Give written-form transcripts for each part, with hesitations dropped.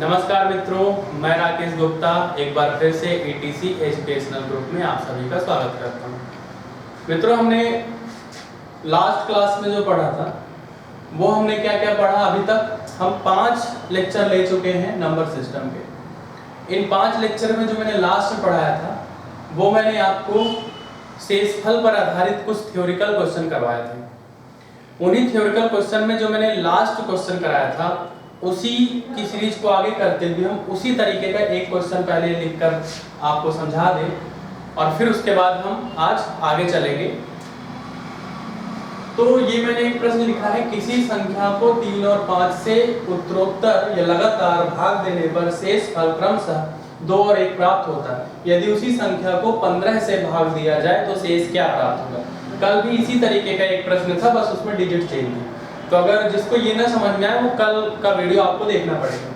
नमस्कार मित्रों, मैं राकेश गुप्ता एक बार फिर से ETC एजुकेशनल ग्रुप में आप सभी का स्वागत करता हूं। मित्रों, हमने लास्ट क्लास में जो पढ़ा था वो हमने क्या क्या पढ़ा। अभी तक हम 5 लेक्चर ले चुके हैं नंबर सिस्टम के। इन 5 लेक्चर में जो मैंने लास्ट में पढ़ाया था वो मैंने आपको शेषफल पर आधारित कुछ थ्योरिकल क्वेश्चन करवाए थे। उन्हीं थ्योरिकल क्वेश्चन में जो मैंने लास्ट क्वेश्चन कराया था उसी की सीरीज को आगे करते हुए हम उसी तरीके का एक क्वेश्चन पहले लिखकर आपको समझा दें और फिर उसके बाद हम आज आगे चलेंगे। तो ये मैंने एक प्रश्न लिखा है, किसी संख्या को 3 और 5 से उत्तरोत्तर या लगातार भाग देने पर शेषफल क्रमशः 2 और 1 प्राप्त होता है। यदि उसी संख्या को 15 से भाग दिया जाए तो शेष क्या प्राप्त होगा। कल भी इसी तरीके का एक प्रश्न था, बस उसमें डिजिट चेंज थी। तो अगर जिसको ये ना समझ में आए वो कल का वीडियो आपको देखना पड़ेगा।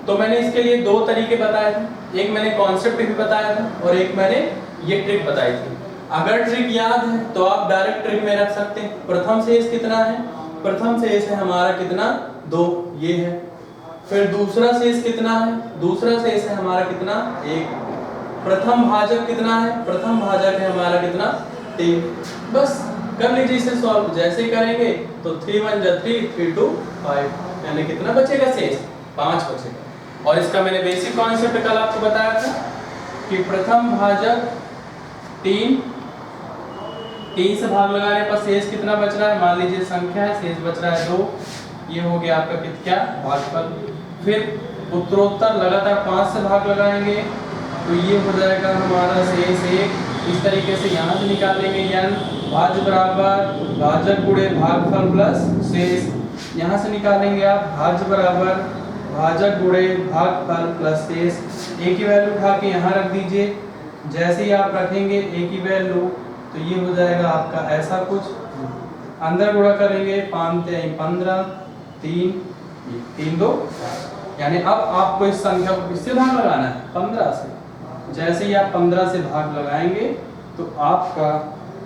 तो मैंने इसके लिए 2 तरीके बताए थे, एक मैंने कॉन्सेप्ट भी बताया था और एक मैंने ये ट्रिक बताई थी। अगर ट्रिक याद है तो आप डायरेक्ट ट्रिक में रख सकते हैं। प्रथम शेष कितना है? प्रथम शेष है हमारा कितना? 2, ये है। फिर दूसरा शेष कितना है? दूसरा शेष है हमारा कितना? 1। प्रथम भाजक कितना है? प्रथम भाजक है हमारा कितना? 3। बस कर लीजिए इसे सॉल्व। जैसे करेंगे तो 3 1 जा 3, 3 2 5, यानी कितना बचेगा शेष? 5 बचेगा। और इसका मैंने बेसिक कॉन्सेप्ट कल आपको बताया था कि प्रथम भाजक 3 से भाग लगाने पर शेष कितना बच रहा है? मान लीजिए संख्या है, शेष बच रहा है 2। ये हो गया आपका क्या? भागफल। फिर उत्तरोत्तर लगातार 5 से भाग लगाएंगे तो ये हो जाएगा हमारा शेष 1। इस तरीके से यहाँ से निकालेंगे n भाज्य बराबर भाजक गुणे भागफल प्लस शेष। यहाँ से निकालेंगे आप भाज्य बराबर भाजक गुणे भागफल प्लस शेष। a की वैल्यू उठा के यहाँ रख दीजिए। जैसे ही आप रखेंगे a की वैल्यू तो ये हो जाएगा आपका ऐसा कुछ। अंदर गुणा करेंगे 5 3 15, 3 2, यानी अब आपको इस संख्या को किससे भाग लगाना है? 15 से। जैसे ही आप 15 से भाग लगाएंगे तो आपका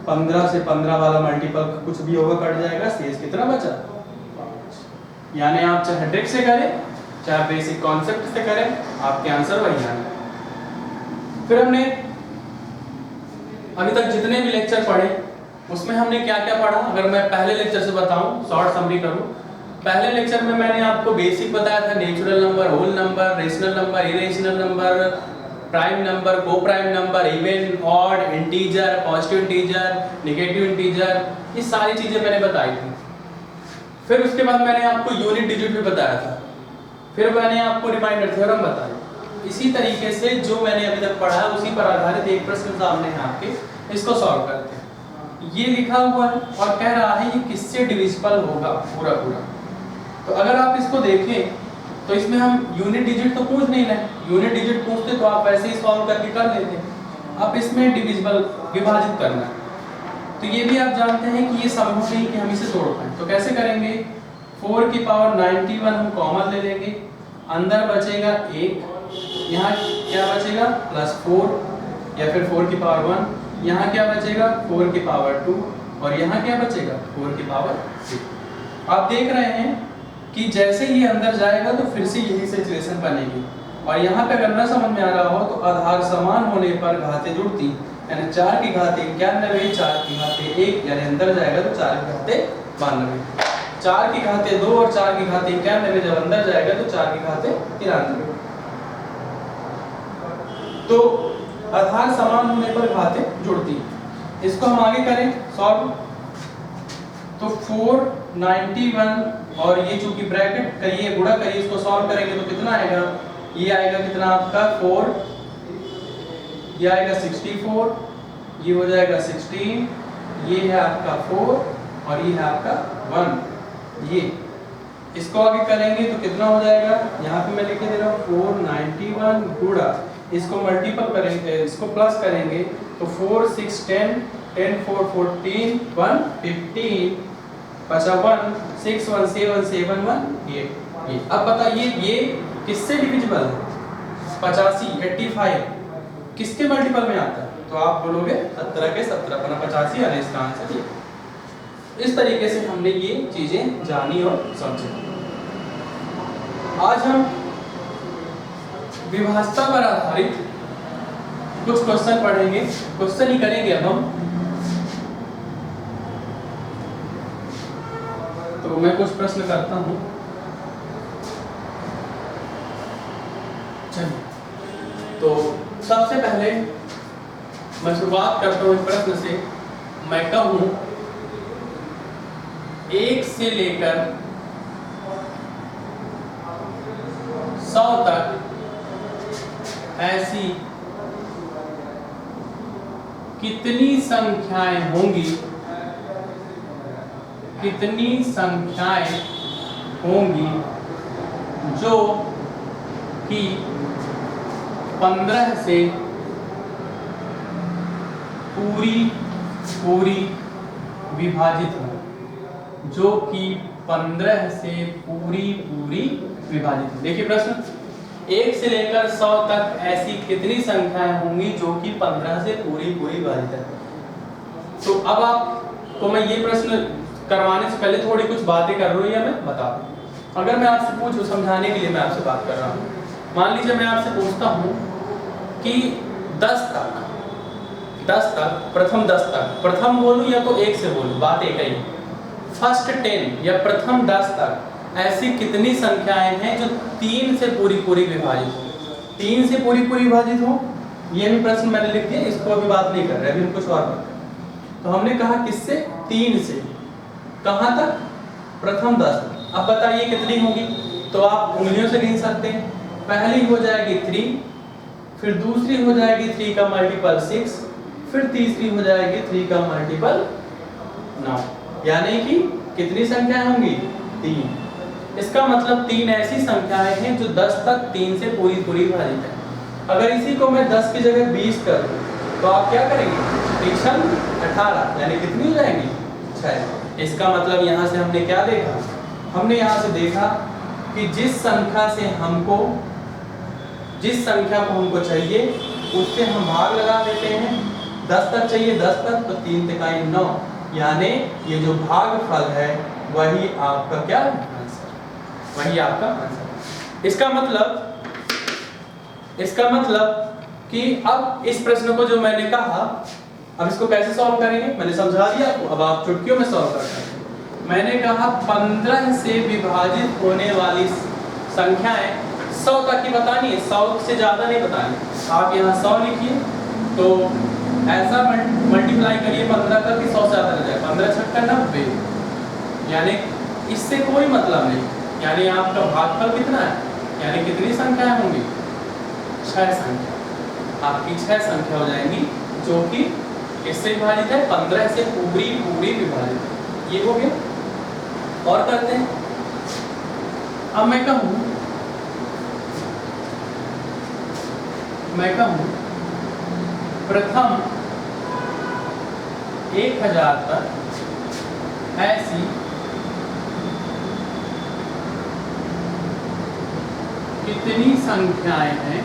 15 से 15 वाला मल्टीपल कुछ भी होगा कट जाएगा। शेष कितना बचा? 5। यानी आप चाहे ट्रिक से करें चाहे बेसिक कॉन्सेप्ट से करें, आपके आंसर वही आएंगे। फिर हमने अभी तक जितने भी लेक्चर पढ़े उसमें हमने क्या क्या पढ़ा। अगर मैं पहले लेक्चर से बताऊं, शॉर्ट समरी करूं। पहले लेक्चर में मैंने आपको बेसिक बताया था, natural number, whole number, rational number, irrational number, prime number, coprime number, even, odd, integer, positive integer, negative integer, ये सारी चीजें मैंने बताई थी। फिर उसके बाद मैंने आपको यूनिट डिजिट भी बताया था। फिर मैंने आपको रिमाइंडर थ्योरम बताया। इसी तरीके से जो मैंने अभी तक पढ़ा है उसी पर आधारित एक प्रश्न सामने है आपके, इसको सॉल्व करते हैं। ये लिखा हुआ है और कह रहा है ये किससे डिविजिबल होगा पूरा। तो अगर आप इसको देखें तो इसमें हम यूनिट डिजिट तो पूछ नहीं रहे। यूनिट डिजिट पूछते तो आप वैसे ही सॉल्व करके कर लेते। अब इसमें डिविजिबल विभाजित करना है तो ये भी आप जानते हैं कि ये संभव नहीं कि हम इसे तोड़ पाएं। तो कैसे करेंगे? 4 की पावर 91 हम कॉमन ले लेंगे। अंदर बचेगा 1, यहाँ क्या बचेगा? +4 या फिर 4 की पावर 1। यहाँ क्या बचेगा? 4 की पावर 2 और यहाँ क्या बचेगा? 4 की पावर 3। आप देख रहे हैं कि जैसे ही अंदर जाएगा तो फिर से यही सिचुएशन बनेगी। और यहाँ पे अगर न समझ में आ रहा हो तो आधार समान होने पर घातें जुड़ती, यानी 4 की घात 91, 4 की घात 1, यानी अंदर जाएगा तो 4 की घात 92, 4 की घात 2 और 4 की घात 91 जब अंदर जाएगा तो 4 की घात 93। तो आधार समान होने पर घातें जुड़ती। इसको हम आगे करें सॉल्व। तो 491 और ये चूंकि ब्रैकेट करिए, गुणा करिए, इसको सॉल्व करेंगे तो कितना आएगा? ये आएगा कितना आपका 4, ये आएगा 64, ये हो जाएगा 16, ये है आपका 4 और ये है आपका 1। ये इसको आगे करेंगे तो कितना हो जाएगा? यहाँ पे मैं लिख दे रहा हूँ 491 गुणा, इसको मल्टीपल करेंगे, इसको प्लस करेंगे तो 4 6 10, 10 4 14, 1 15, बचा 1 6 1 7 7 1 8। अब बताइए ये किससे डिविजिबल है? 85 85 किसके मल्टीपल में आता है? तो आप बोलोगे 17 के 17 बना 85, यानी इसका आंसर ये। इस तरीके से हमने ये चीजें जानी और समझी। आज हम विभाज्यता पर आधारित कुछ क्वेश्चन पढ़ेंगे, क्वेश्चन ही करेंगे अब हम। तो मैं कुछ प्रश्न करता हूं। चलिए, तो सबसे पहले मैं शुरुआत करता हूं इस प्रश्न से। मैं कहूं 1 से लेकर 100 तक ऐसी कितनी संख्याएं होंगी, कितनी संख्याएं होंगी जो कि 15 से पूरी विभाजित हो, जो कि 15 से पूरी विभाजित हो। देखिए प्रश्न, 1 से लेकर 100 तक ऐसी कितनी संख्याएं होंगी जो कि 15 से पूरी विभाजित है। तो अब आपको मैं ये प्रश्न करवाने से पहले थोड़ी कुछ बातें कर रही हूँ, मैं बता दूं। अगर मैं आपसे पूछूं, समझाने के लिए मैं आपसे बात कर रहा हूँ। मान लीजिए मैं आपसे पूछता हूँ कि 10 तक, प्रथम 10 तक, प्रथम बोलूं या तो 1 से बोलूं, बात एक ही। फर्स्ट 10 या प्रथम 10 तक ऐसी कितनी संख्याएं हैं जो 3 से पूरी विभाजित हो, 3 से पूरी विभाजित हो। ये भी प्रश्न मैंने लिख दिया, इसको अभी बात नहीं कर रहे, अभी हम कुछ और बात करें। तो हमने कहा किससे, 3 से, कहां तक, प्रथम 10 तक। अब बताइए कितनी होगी, तो आप उंगलियों से गिन सकते हैं। पहली हो जाएगी 3, फिर दूसरी हो जाएगी 3 का मल्टीपल 6, फिर तीसरी हो जाएगी 3 का मल्टीपल 9। यानी कि कितनी संख्याएं होंगी, 3। इसका मतलब 3 ऐसी संख्याएं हैं जो 10 तक 3 से पूरी विभाजित है। अगर इसी को मैं 10 की जगह 20 कर दूं तो आप क्या करेंगे, 18, यानी कितनी हो जाएंगी, 6। इसका मतलब यहाँ से हमने क्या देखा, हमने यहाँ से देखा कि जिस संख्या को हमको चाहिए उससे हम भाग लगा देते हैं। 10 तक चाहिए, 10 तक, तो 3 तिहाई 9, यानी ये जो भागफल है वही आपका क्या आंसर, वही आपका आंसर। इसका मतलब कि अब इस प्रश्न को जो मैंने कहा, अब इसको कैसे सॉल्व करेंगे, मैंने समझा दिया आपको, अब आप चुटकियों में सॉल्व कर सकते हैं। मैंने कहा 15 से विभाजित होने वाली संख्याएं 100 तक की बतानी है, 100 से ज्यादा नहीं बतानी। आप यहाँ 100 लिखिए, तो ऐसा मल्टीप्लाई करिए 15 तक कि 100 से ज्यादा हो जाए। 15 छक्का 90, यानी इससे कोई मतलब नहीं। यानी आपका भागफल कितना है, यानी कितनी संख्याएं होंगी, 6 संख्या। आपकी 6 संख्या हो जाएंगी जो कि इससे विभाजित है, 15 से पूरी विभाजित। ये हो गया। और करते हैं, अब मैं कहूं प्रथम 1000 तक ऐसी कितनी संख्याएं हैं,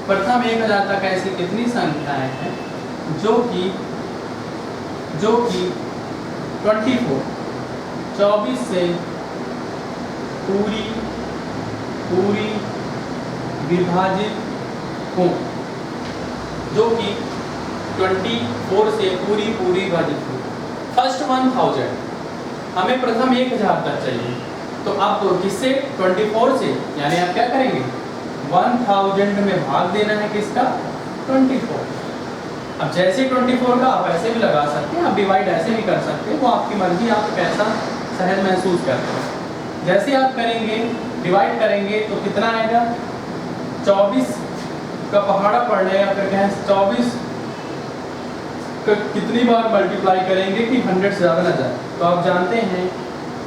प्रथम 1000 तक ऐसी कितनी संख्याएं हैं जो कि 24 से पूरी विभाजित हो, जो कि 24 से पूरी विभाजित हो। फर्स्ट 1000, हमें प्रथम 1000 तक चाहिए, तो आप किससे, 24 से, यानी आप क्या करेंगे, 1000 में भाग देना है किसका, 24। अब जैसे 24 का आप ऐसे भी लगा सकते हैं, आप डिवाइड ऐसे भी कर सकते हैं, वो आपकी मर्जी, आप कैसा सहज महसूस करते हैं। जैसे आप करेंगे, डिवाइड करेंगे तो कितना आएगा, 24 का पहाड़ा पड़ जाएगा, फिर कहें 24 का कितनी बार मल्टीप्लाई करेंगे कि 100 से ज़्यादा ना जाए। तो आप जानते हैं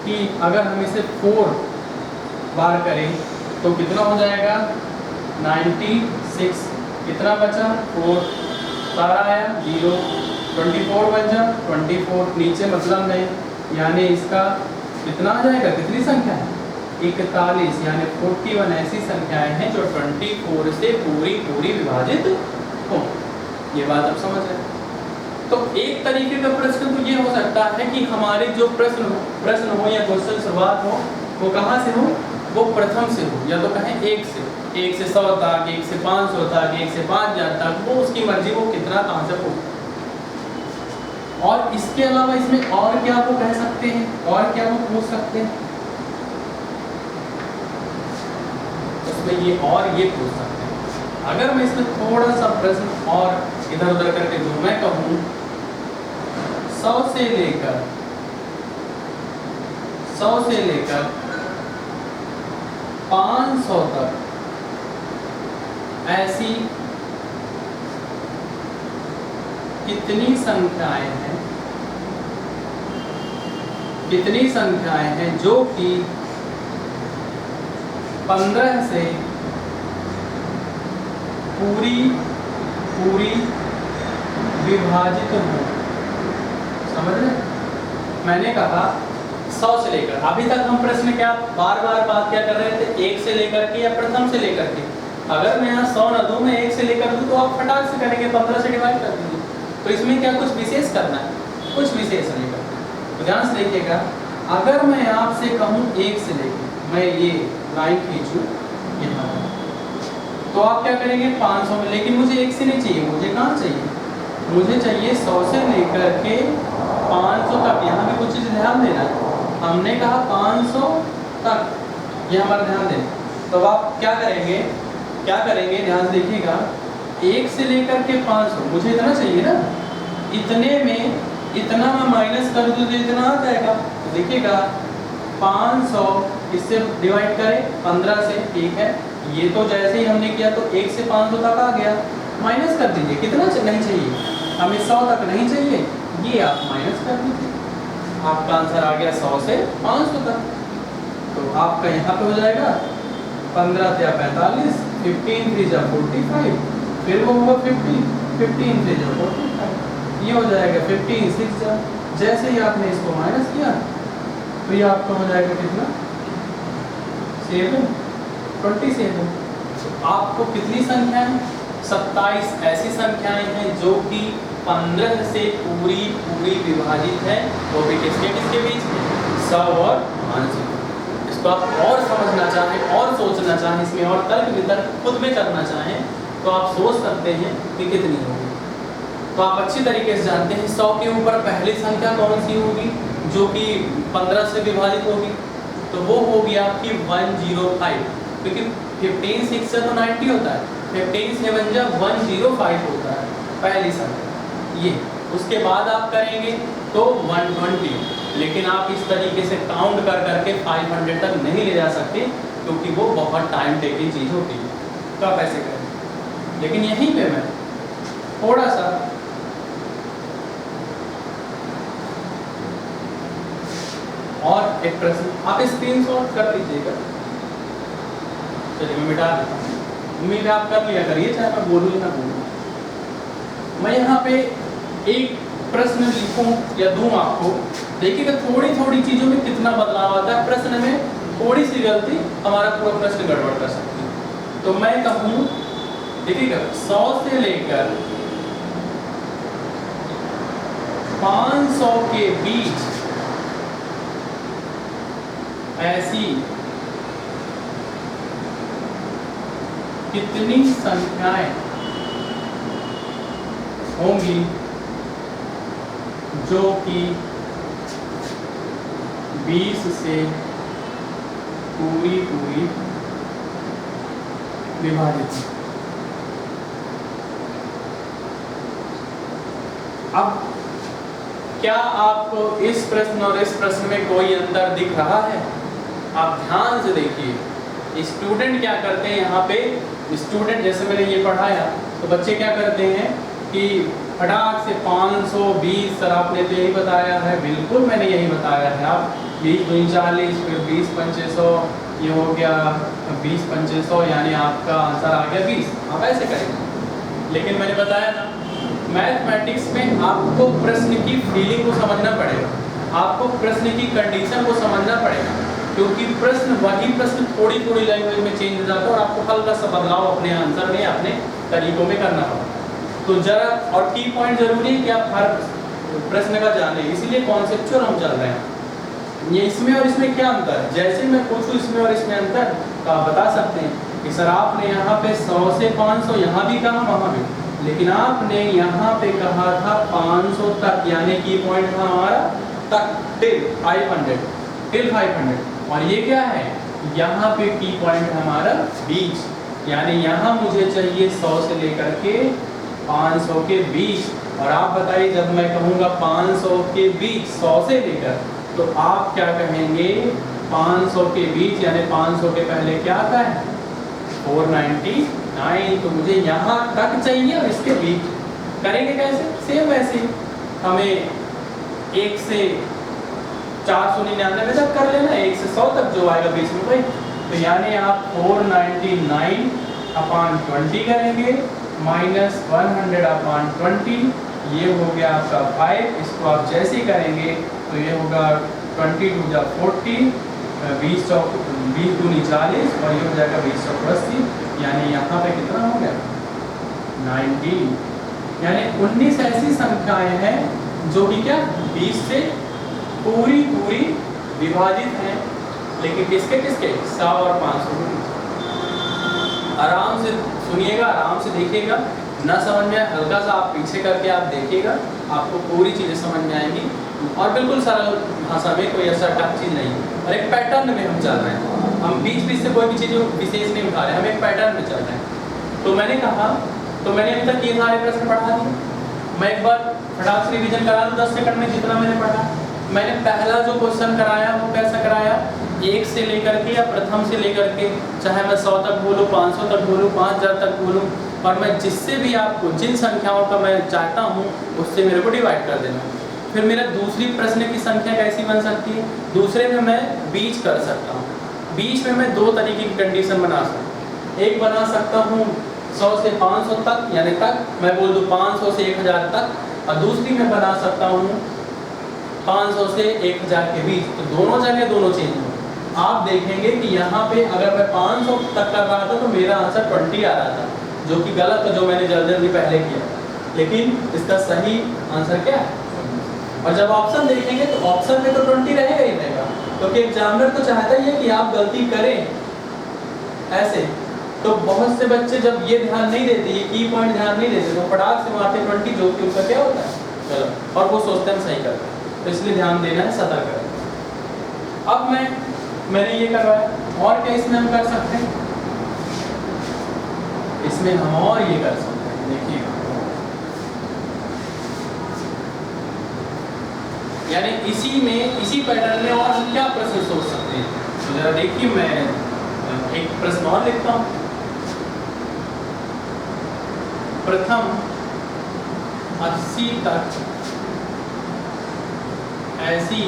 कि अगर हम इसे 4 बार करें तो कितना हो जाएगा, 96। कितना बचा, 4, सारा आया 0, 24 बन जा, 24 नीचे मतलब नहीं, यानी इसका कितना आ जाएगा, कितनी संख्या है, 41, यानी 41 ऐसी संख्याएं हैं जो 24 से पूरी विभाजित हो। ये बात आप समझ रहे हैं। तो एक तरीके का प्रश्न तो ये हो सकता है कि हमारे जो प्रश्न हो या क्वेश्चन शुरुआत हो वो कहाँ से हो, वो प्रथम से हो, या तो कहें 1 से 100 तक, 1 से 500 तक, 1 से 5000 तक, वो उसकी मर्जी, वो कितना कहाँ से पूछता है। और इसके अलावा इसमें और क्या वो कह सकते हैं, और क्या वो पूछ सकते हैं, उसमें ये और ये पूछ सकते हैं। अगर मैं इसमें थोड़ा सा प्रश्न और इधर उधर करके जो मैं कहूँ 100 से लेकर 500 तक ऐसी कितनी संख्याएं हैं जो कि 15 से पूरी विभाजित हो। समझ रहे? मैंने कहा 100 से लेकर, अभी तक हम प्रश्न क्या बार बार बात क्या कर रहे थे, 1 से लेकर के या प्रथम से लेकर के। अगर मैं यहाँ 100 न दूं, मैं 1 से लेकर दूं, तो आप फटाक से करेंगे 15 से डिवाइड कर दीजिए। तो इसमें क्या कुछ विशेष करना है, कुछ विशेष नहीं करना। तो ध्यान से देखिएगा, अगर मैं आपसे कहूँ 1 से लेकर, मैं ये लाइन खींचूँ यहाँ, तो आप क्या करेंगे 500 में, लेकिन मुझे 1 से नहीं चाहिए, मुझे कहाँ चाहिए, मुझे चाहिए 100 से लेकर के 500 तक। यहाँ भी कुछ चीज़ ध्यान देना है, हमने कहा 500 तक, ये हमारा ध्यान देना। तो आप क्या करेंगे ध्यान से देखिएगा, 1 से लेकर के 500, मुझे इतना चाहिए ना, इतने में इतना मैं माइनस कर दूँ तो इतना आ जाएगा। तो देखिएगा 500 इससे डिवाइड करें 15 से, ठीक है, ये तो जैसे ही हमने किया तो 1 से 500 तक आ गया, माइनस कर दीजिए, कितना नहीं चाहिए हमें, 100 तक नहीं चाहिए, ये आप माइनस कर दीजिए, आपका आंसर आ गया 100 से 500 तक। तो आपका यहाँ पे हो जाएगा 15 या 45, 15 3 जा 45, फिर वो होगा 50, 15 3 जा 45, ये हो जाएगा 15 6 जा। जैसे ही आपने इसको माइनस किया तो ये आपका हो जाएगा कितना 7, 27। आपको कितनी संख्याएं, 27 ऐसी संख्याएं हैं जो कि 15 से पूरी विभाजित है, वो भी किसके बीच में, 100 और 500। इसको आप और समझना चाहें और सोचना चाहें, इसमें और तर्क वितर्क खुद में करना चाहें, तो आप सोच सकते हैं कि कितनी होगी। तो आप अच्छी तरीके से जानते हैं 100 के ऊपर पहली संख्या कौन सी होगी जो कि 15 से विभाजित होगी, तो वो होगी आपकी 105, क्योंकि 15 6 से तो 90 होता है, 15 7 जा 105 होता है पहली संख्या ये। उसके बाद आप करेंगे तो 120, लेकिन आप इस तरीके से काउंट कर करके 500 तक नहीं ले जा सकते, क्योंकि वो बहुत टाइम टेकिंग चीज़ होती है। तो आप ऐसे करें, लेकिन यहीं पे मैं थोड़ा सा और एक प्रश्न आप स्क्रीनशॉट कर लीजिएगा, चलिए मैं मिटा देता हूँ, उम्मीद है आप कर लिया करिए, चाहे मैं बोलूँ या ना बोलूँ। मैं यहाँ पे एक प्रश्न लिखूं या दूं आपको, देखिएगा थोड़ी चीज़ों में कितना बदलाव आता है, प्रश्न में थोड़ी सी गलती हमारा पूरा प्रश्न गड़बड़ कर सकती है। तो मैं कहूँ, देखिएगा 100 से लेकर 500 के बीच ऐसी कितनी संख्याएं होंगी जो कि 20 से पूरी विभाजित है। अब क्या आपको इस प्रश्न और इस प्रश्न में कोई अंतर दिख रहा है? आप ध्यान से देखिए, स्टूडेंट क्या करते हैं यहाँ पे, स्टूडेंट जैसे मैंने ये पढ़ाया तो बच्चे क्या करते हैं कि फटाक से 520, सर आपने तो यही बताया है, बिल्कुल मैंने यही बताया है, आप 20 दूनी 40, फिर 20 पंचे 100, ये हो गया 20 पंचे 100, यानी आपका आंसर आ गया 20, आप ऐसे करेंगे। लेकिन मैंने बताया ना, मैथमेटिक्स में आपको प्रश्न की फीलिंग को समझना पड़ेगा, आपको प्रश्न की कंडीशन को समझना पड़ेगा, क्योंकि प्रश्न वही प्रश्न थोड़ी लैंग्वेज में चेंज हो जाता है और आपको हल्का सा बदलाव अपने आंसर में, अपने तरीकों में करना पड़ता है। तो जरा और की पॉइंट जरूरी है कि आप हर प्रश्न का जाने, इसीलिए कॉन्सेप्चुअल हम चल रहे हैं। ये इसमें और इसमें क्या अंतर है? जैसे मैं पूछूं इसमें और इसमें अंतर, तो आप बता सकते हैं कि सर आपने यहाँ पे 100 से 500 यहाँ भी कहा वहाँ भी, लेकिन आपने यहाँ पे कहा था 500 तक, यानी की पॉइंट था हमारा तक, टिल 500, और ये क्या है, यहाँ पे की पॉइंट है हमारा बीच, यानी यहाँ मुझे चाहिए 100 से लेकर के 500 के बीच। और आप बताइए जब मैं कहूँगा 500 के बीच 100 से लेकर, तो आप क्या कहेंगे? 500 के बीच यानी 500 के पहले क्या आता है? 499। तो मुझे यहाँ तक चाहिए और इसके बीच। करेंगे कैसे? सेम वैसे ही हमें 1 से 499 तक कर लेना, 1 से 100 तक जो आएगा बीच में भाई। तो यानी आप 499 अपॉन 20 करेंगे माइनस 100 अपॉन 20, ये हो गया आपका 5। इसको आप जैसे ही करेंगे तो ये होगा 20 टू जा 40, 20 दूनी 40, और ये हो जाएगा 20 चौक 80, यानी यहाँ पे कितना हो गया? 19। यानी 19 ऐसी संख्याएं हैं जो कि क्या 20 से पूरी विभाजित हैं, लेकिन किसके 100 और 500 के बीच। आराम से सुनिएगा, आराम से देखिएगा, ना समझ में हल्का सा आप पीछे करके आप देखिएगा, आपको पूरी चीज़ें समझ में आएंगी, और बिल्कुल सरल भाषा में, कोई ऐसा टफ चीज़ नहीं है। और एक पैटर्न में हम चल रहे हैं, हम बीच से कोई भी चीज़ विशेष नहीं उठा रहे हैं, हम एक पैटर्न में चल रहे हैं। तो मैंने कहा, तो मैंने अभी तक ये सारे प्रश्न पढ़ा दिए। मैं एक बार फटाक से रिविजन करा दूँ 10 सेकंड में जितना मैंने पढ़ा। मैंने पहला जो क्वेश्चन कराया वो कैसा कराया? 1 से लेकर के या प्रथम से लेकर के, चाहे मैं 100 तक बोलूँ, 500 तक बोलूँ, 5000 तक बोलूँ, और मैं जिससे भी आपको जिन संख्याओं का मैं चाहता हूँ उससे मेरे को डिवाइड कर देना। फिर मेरा दूसरी प्रश्न की संख्या कैसी बन सकती है? दूसरे में मैं बीच कर सकता हूँ। बीच में मैं 2 तरीके की कंडीशन बना सकता हूँ। एक बना सकता हूँ 100 से 500 तक, यानी तक मैं बोल दूँ 500 से 1000 तक, और दूसरी में बना सकता हूँ 500 से 1000 के बीच। तो दोनों जगह दोनों चेंज हो। आप देखेंगे कि यहाँ पे अगर मैं 500 तक कर रहा था तो मेरा आंसर 20 आ रहा था, जो कि गलत है, जो मैंने जल्दी पहले किया था। लेकिन इसका सही आंसर क्या है? और जब ऑप्शन देखेंगे तो ऑप्शन में तो 20 रहेगा ही रहेगा, क्योंकि एग्जामिनर तो चाहता ही है कि आप गलती करें ऐसे। तो बहुत से बच्चे जब ये ध्यान नहीं देते, ये की पॉइंट ध्यान नहीं देते, तो फटाक से मारते 20, जो कि उनका क्या होता है गलत, और वो सोचते हैं सही करते हैं। तो इसलिए ध्यान देना है, सतर्क रहें। अब मैंने ये करवाया, और क्या इसमें हम कर सकते हैं? इसमें हम और ये कर सकते हैं, देखिए, यानी इसी पैटर्न में और हम क्या प्रश्न सोच सकते हैं? तो जरा देखिए, मैं एक प्रश्न और लिखता हूं। प्रथम 80 तक ऐसी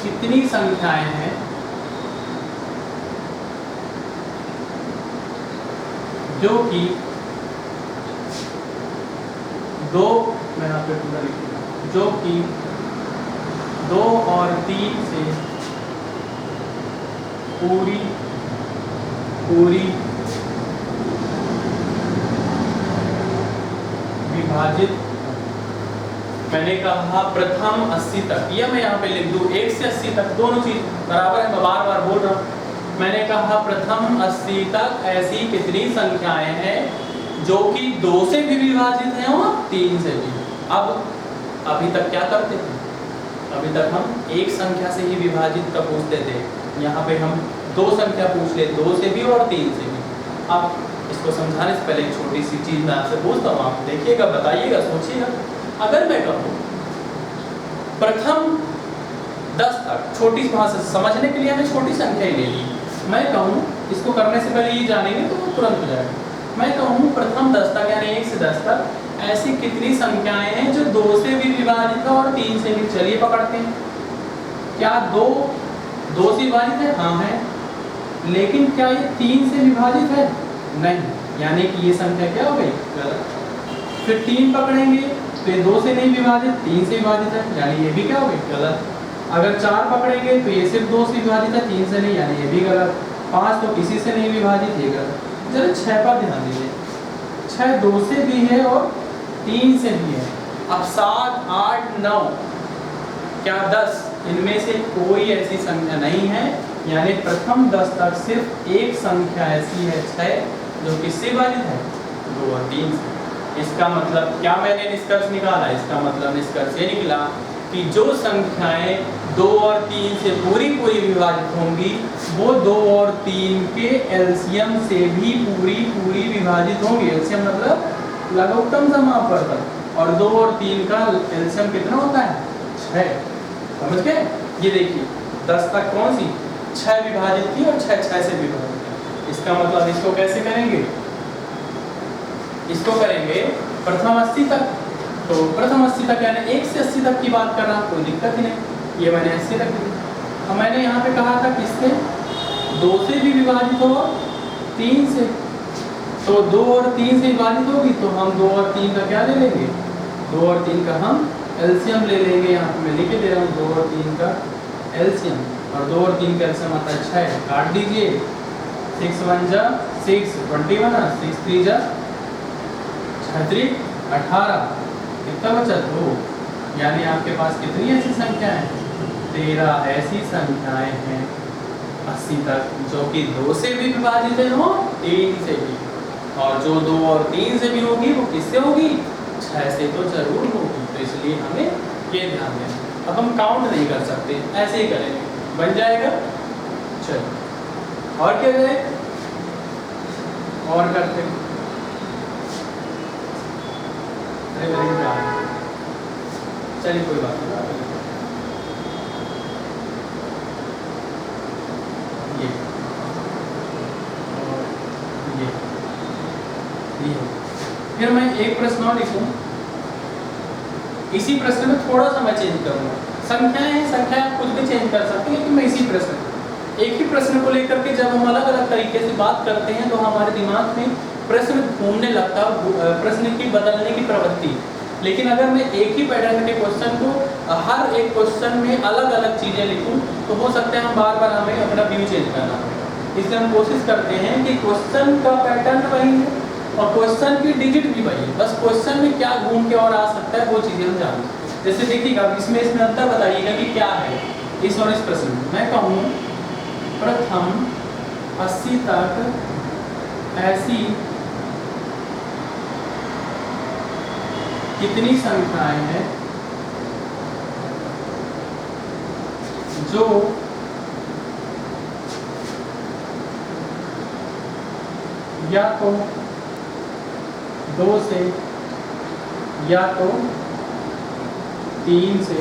कितनी संख्याएं हैं जो कि 2, मैं यहाँ पे पूरा लिखूंगा, जो कि 2 और 3 से पूरी विभाजित। मैंने कहा प्रथम 80 तक, या मैं यहाँ पे लिख दूँ 1 से 80 तक, दोनों चीज बराबर है, मैं बार बार बोल रहा हूँ। मैंने कहा प्रथम 80 तक ऐसी कितनी संख्याएं हैं जो कि 2 से भी विभाजित हैं और 3 से भी। अब अभी तक क्या करते थे? अभी तक हम एक संख्या से ही विभाजित का पूछते थे, यहाँ पे हम 2 संख्या पूछ ले, 2 से भी और 3 से भी। अब इसको समझाने से पहले एक छोटी सी चीज मैं आपसे पूछता हूँ, आप देखिएगा, बताइएगा, सोचिएगा। अगर मैं कहूँ प्रथम 10 तक, छोटी भाषा समझने के लिए हमें छोटी संख्या ही ले ली। मैं कहूँ, इसको करने से पहले ये जानेंगे तो तुरंत हो जाएगा। मैं कहूँ प्रथम 10 तक यानी 1 से 10 तक ऐसी कितनी संख्याएं हैं जो 2 से भी विभाजित है और 3 से भी। चलिए पकड़ते हैं। क्या 2 से विभाजित है? हाँ है। लेकिन क्या ये 3 से विभाजित है? नहीं, यानी कि ये संख्या क्या हो गई? गलत। फिर 3 पकड़ेंगे तो ये 2 से नहीं विभाजित, 3 से विभाजित है, यानी ये भी क्या हो गई? गलत। अगर 4 पकड़ेंगे तो ये सिर्फ 2 से विभाजित है, 3 से नहीं, यानी ये भी गलत। 5 तो किसी से नहीं विभाजित, ये गलत। जरा 6 पर ध्यान दीजिए, 6 2 से भी है और 3 से भी है। अब 7, 8, 9 क्या 10 इनमें से कोई ऐसी संख्या नहीं है, यानी प्रथम 10 तक सिर्फ एक संख्या ऐसी है 6 जो किससे विभाजित है 2 और 3 से। इसका मतलब क्या मैंने निष्कर्ष निकाला, इसका मतलब निष्कर्ष ये निकला कि जो संख्याएं 2 और 3 से पूरी विभाजित होंगी वो 2 और 3 के एलसीएम से भी पूरी विभाजित होंगी। एलसीएम मतलब लघुत्तम समापवर्तक, और 2 और 3 का एलसीएम कितना होता है 6। समझ गए? ये देखिए 10 तक कौन सी 6 विभाजित थी और 6 6 से विभाजित है। इसका मतलब इसको कैसे करेंगे, इसको करेंगे प्रथम 80 तक। तो प्रथम 80 तक यानी 1 से 80 तक की बात कर रहा हूँ, कोई दिक्कत ही नहीं, ये मैंने 80 तक दी। अब मैंने यहाँ पे कहा था किससे 2 से भी विभाजित हो 3 से, तो 2 और 3 से विभाजित होगी तो हम 2 और 3 का क्या ले लेंगे, 2 और 3 का हम एलसीएम ले लेंगे। यहाँ पे मैं लिख दे रहा हूँ 2 और 3 का एलसीएम, और 2 और 3 का एलसीएम आता है 6, काट दीजिए 6 1 जा 6 21, 6 3 जा 18, कितना बचा 2, यानी आपके पास कितनी ऐसी संख्याएं हैं 13 ऐसी संख्याएं हैं 80 तक जो कि 2 से भी विभाजित हो 3 से भी, और जो 2 और 3 से भी होगी वो किससे होगी 6 से तो जरूर होगी। तो इसलिए हमें ये ध्यान देना। अब हम काउंट नहीं कर सकते, ऐसे ही करेंगे, बन जाएगा। चलो और क्या करें, और करते हैं। चलिए कोई बात नहीं, ये फिर मैं एक प्रश्न और लिखूं, इसी प्रश्न में थोड़ा सा मैं चेंज करूंगा। संख्याएं हैं, संख्या कुछ भी चेंज कर सकते हैं, लेकिन मैं इसी प्रश्न एक ही प्रश्न को लेकर के जब हम अलग अलग तरीके से बात करते हैं तो हमारे दिमाग में प्रश्न घूमने लगता, प्रश्न की बदलने की प्रवृत्ति। लेकिन अगर मैं एक ही पैटर्न के क्वेश्चन को हर एक क्वेश्चन में अलग अलग चीज़ें लिखूं तो हो सकता है हम बार बार हमें अपना व्यू चेंज करना पड़ेगा। इसलिए हम कोशिश करते हैं कि क्वेश्चन का पैटर्न वही है और क्वेश्चन की डिजिट भी वही है, बस क्वेश्चन में क्या घूम के और आ सकता है वो चीज़ें हम जानें। जैसे देखिएगा इसमें अंतर बताइएगा कि क्या है इस और इस प्रश्न में। मैं कहूँ प्रथम 80 तक ऐसी कितनी संख्याएं हैं जो या तो 2 से या तो 3 से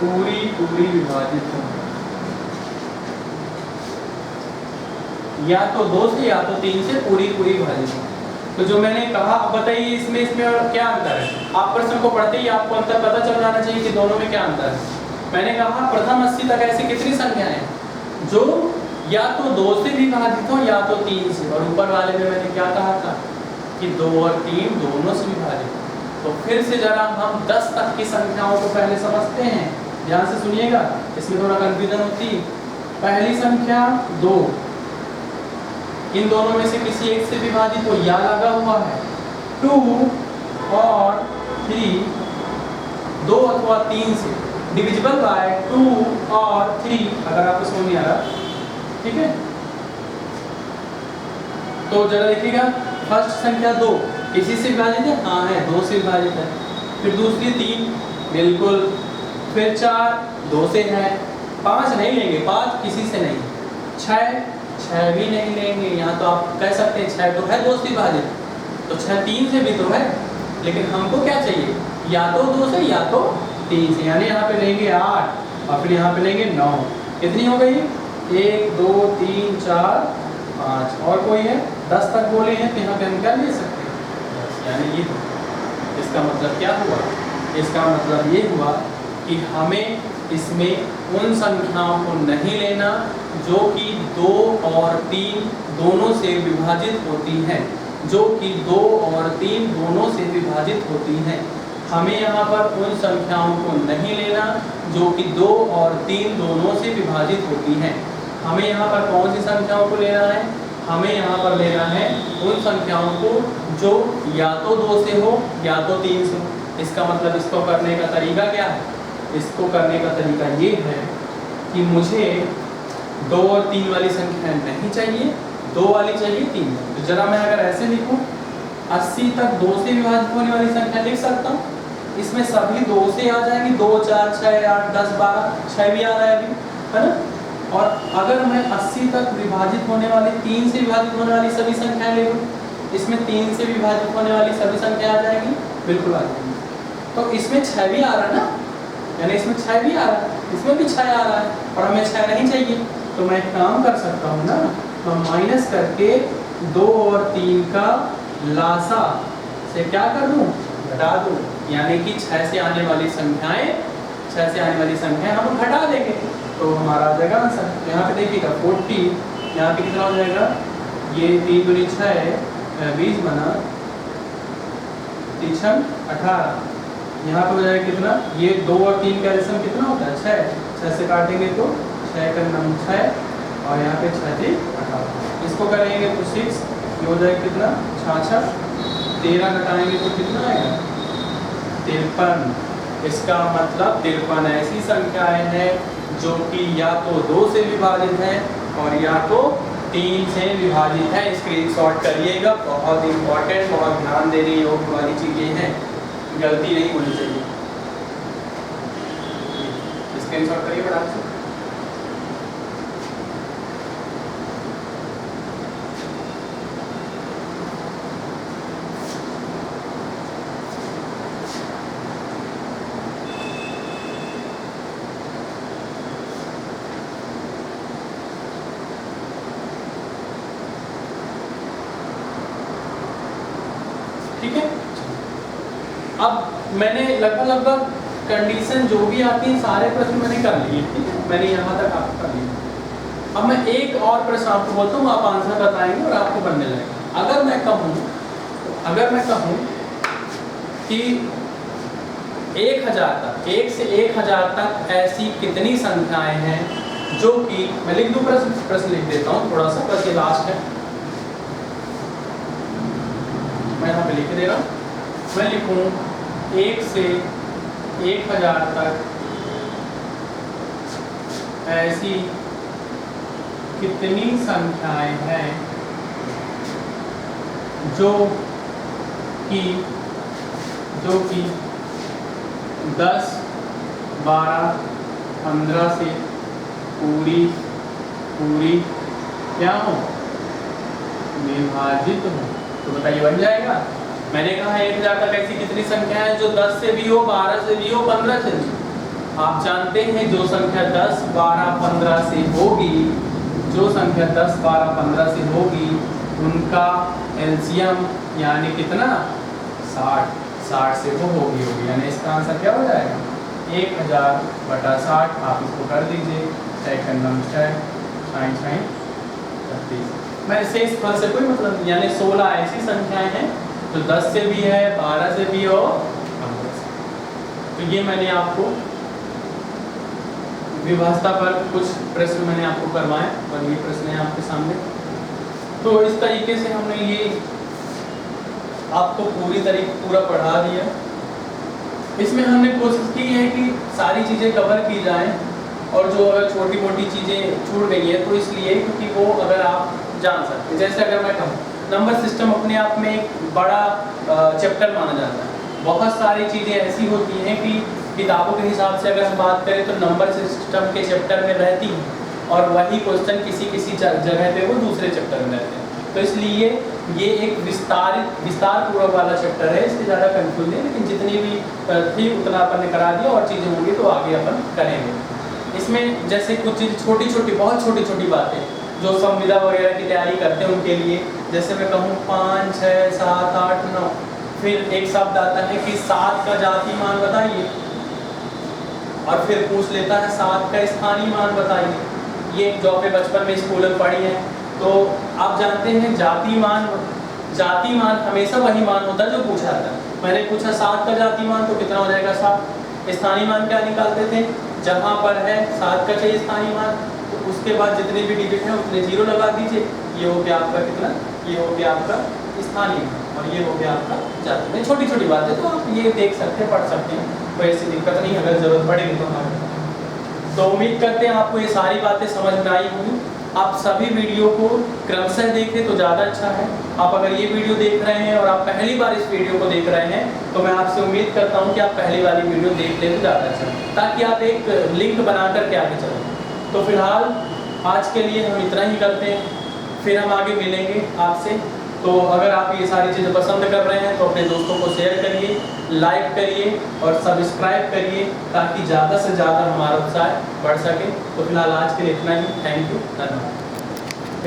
पूरी विभाजित हो, या तो 2 से या तो 3 से पूरी विभाजित हो। तो जो मैंने कहा, अब बताइए इसमें और क्या अंतर है। आप प्रश्न को पढ़ते ही आपको अंतर पता चल जाना चाहिए कि दोनों में क्या अंतर है। मैंने कहा प्रथम 80 तक ऐसी कितनी संख्याएं हैं जो या तो 2 से विभाजित हो या तो 3 से, और ऊपर वाले में मैंने क्या कहा था कि 2 और 3 दोनों से विभाजित। तो फिर से जरा हम 10 तक की संख्याओं को पहले समझते हैं, ध्यान से सुनिएगा, इसमें थोड़ा कंफ्यूजन होती है। पहली संख्या 2, इन दोनों में से किसी एक से विभाजित हो, या लगा हुआ है 2 और 3, 2 अथवा 3 से डिविजिबल बाय 2 और 3, अगर आपको समझ नहीं आ रहा, ठीक है। तो जरा देखिएगा, फर्स्ट संख्या 2 किसी से विभाजित है, हाँ है, 2 से विभाजित है। फिर दूसरी 3 बिल्कुल, फिर 4 2 से है, 5 नहीं लेंगे, 5 किसी से नहीं, 6 भी नहीं लेंगे। यहाँ तो आप कह सकते हैं 6 तो है 2 से विभाजित, तो 6 3 से भी तो है, लेकिन हमको क्या चाहिए, या तो 2 से या तो 3 से, यानी यहाँ पे लेंगे 8 और फिर यहाँ पे लेंगे 9। कितनी हो गई, 1 2 3 4 5, और कोई है 10 तक बोले हैं तो यहाँ पे हम क्या ले सकते हैं, यानी ये। इसका मतलब क्या हुआ, इसका मतलब ये हुआ कि हमें इसमें उन संख्याओं को नहीं लेना जो कि 2 और 3 दोनों से विभाजित होती हैं, जो कि 2 और 3 दोनों से विभाजित होती हैं। हमें यहाँ पर उन संख्याओं को नहीं लेना जो कि 2 और 3 दोनों से विभाजित होती हैं। हमें यहाँ पर कौन सी संख्याओं को लेना है, हमें यहाँ पर लेना है उन संख्याओं को जो या तो 2 से हो या तो 3 से हो। इसका मतलब इसको करने का तरीका क्या है, इसको करने का तरीका ये है कि मुझे 2 और 3 वाली संख्या नहीं चाहिए, 2 वाली चाहिए 3। तो जरा मैं अगर ऐसे लिखूं, 80 तक 2 से विभाजित होने वाली संख्या लिख सकता हूँ। इसमें सभी 2 से आ जाएंगी, 2, 4, 6, 8, 10, 12, 6 भी आ रहा है अभी, है ना। और अगर मैं 80 तक विभाजित होने वाली 3 से विभाजित होने वाली सभी संख्याएं ले लूँ, इसमें 3 से विभाजित होने वाली सभी संख्या आ जाएगी, बिल्कुल आ जाएगी। तो इसमें 6 भी आ रहा है ना, यानी इसमें 6 भी आ रहा है, इसमें भी 6 आ रहा है, और हमें 6 नहीं चाहिए। तो मैं एक काम कर सकता हूँ ना, तो माइनस करके 2 और 3 का लासा से क्या कर दूँ, घटा दूँ, यानी कि 6 से आने वाली संख्याएं, 6 से आने वाली संख्याएं हम घटा देंगे, तो हमारा आ जाएगा आंसर। तो यहाँ पे देखिएगा 40, यहाँ पे कितना हो जाएगा, ये 3 दूनी 6, 20 बना, 3 18, यहाँ पे हो जाएगा कितना, ये 2 और 3 का एलसीएम कितना होता है, 6 से काटेंगे तो 6 का 9 6, और यहाँ पे 6 से 18, इसको करेंगे तो 6, ये हो जाएगा कितना 66, 13 घटाएंगे तो कितना आएगा 53। इसका मतलब 53 ऐसी संख्याएं हैं जो कि या तो 2 से विभाजित है और या तो 3 से विभाजित है। स्क्रीनशॉट करिएगा, बहुत इंपॉर्टेंट, बहुत ध्यान देने योग्य वाली चीजें हैं, गलती नहीं होनी चाहिए। स्क्रीनशॉट करिए फटाफट से। ठीक है, अब मैंने लगभग कंडीशन जो भी आती है सारे प्रश्न मैंने कर लिए, ठीक है, मैंने यहाँ तक आपको कर लिया। अब मैं एक और प्रश्न आपको बोलता हूँ, आप आंसर बताएंगे और आपको बनने लगेगा। अगर मैं कहूँ कि 1000 तक, 1 से 1000 तक ऐसी कितनी संख्याएं हैं जो कि, मैं लिख दूँ प्रश्न लिख देता हूँ थोड़ा सा, बस ये लास्ट है, मैं यहाँ पे लिख दे रहा हूँ। मैं लिखूँ 1 से 1000 तक ऐसी कितनी संख्याएं हैं जो कि 10, 12, 15 से पूरी क्या हो, विभाजित हो। तो बताइए बन जाएगा। मैंने कहा 1000 तक ऐसी कितनी संख्या है जो 10 से भी हो, 12 से भी हो, 15 से भी। आप जानते हैं जो संख्या 10, 12, 15 से होगी, जो संख्या 10, 12, 15 से होगी, उनका एलसीएम यानी कितना 60 से वो होगी, यानी इसका आंसर क्या हो जाएगा 1000/60। आप इसको कर दीजिए, 6×9 6, 36। मैं शेष फल से कोई मतलब नहीं, यानी 16 ऐसी संख्याएं हैं जो 10 से भी है, 12 से भी और 15 से। तो ये मैंने आपको विभाजता पर कुछ प्रश्न मैंने आपको करवाए और ये प्रश्न है आपके सामने। तो इस तरीके से हमने ये आपको पूरा पढ़ा दिया। इसमें हमने कोशिश की है कि सारी चीज़ें कवर की जाएं, और जो अगर छोटी मोटी चीज़ें छूट गई है तो इसलिए क्योंकि वो अगर आप जान सकते। जैसे अगर मैं कहूँ नंबर सिस्टम अपने आप में एक बड़ा चैप्टर माना जाता है। बहुत सारी चीज़ें ऐसी होती हैं कि किताबों के हिसाब से अगर हम बात करें तो नंबर सिस्टम के चैप्टर में रहती हैं, और वही क्वेश्चन किसी जगह पे वो दूसरे चैप्टर में रहते हैं। तो इसलिए ये एक विस्तार पूर्वक वाला चैप्टर है, इससे ज़्यादा कंफ्यूज नहीं, लेकिन जितनी भी थी उतना अपन ने करा दिया, और चीज़ें होंगी तो आगे अपन करेंगे। इसमें जैसे कुछ चीज़ बहुत छोटी छोटी बातें जो संविदा वगैरह की तैयारी करते हैं उनके लिए, जैसे मैं कहूँ 5, 6, 7, 8, 9, फिर एक शब्द आता है कि 7 का जाति मान बताइए, और फिर पूछ लेता है 7 का स्थानीय मान बताइए। ये जो आपने बचपन में स्कूल में पढ़ी है, तो आप जानते हैं जाति मान हमेशा वही मान होता है जो पूछा जाता है। मैंने पूछा 7 का जाति मान, तो कितना हो जाएगा 7। स्थानीय मान क्या निकालते थे, जहाँ पर है 7 का चाहिए स्थानीय मान, तो उसके बाद जितने भी डिजिट हैं उतने 0 लगा दीजिए। ये हो गया आपका कितना, ये हो गया आपका स्थानीय मान, और ये हो गया आपका जाति। में छोटी छोटी बातें तो आप ये देख सकते हैं, पढ़ सकते हैं। कोई ऐसी दिक्कत नहीं, अगर ज़रूरत पड़ेगी तो हमारे। तो उम्मीद करते हैं आपको ये सारी बातें समझ में आई होंगी। आप सभी वीडियो को क्रमशः देखें तो ज़्यादा अच्छा है। आप अगर ये वीडियो देख रहे हैं और आप पहली बार इस वीडियो को देख रहे हैं तो मैं आपसे उम्मीद करता हूँ कि आप पहली वाली वीडियो देख लें तो ज़्यादा अच्छा है, ताकि आप एक लिंक बना कर के आगे चलें। तो फिलहाल आज के लिए हम इतना ही करते हैं, फिर हम आगे मिलेंगे आपसे। तो अगर आप ये सारी चीज़ें पसंद कर रहे हैं तो अपने दोस्तों को शेयर करिए, लाइक करिए और सब्सक्राइब करिए, ताकि ज़्यादा से ज़्यादा हमारा उत्साह बढ़ सके। तो फिलहाल आज के लिए इतना ही। थैंक यू, धन्यवाद।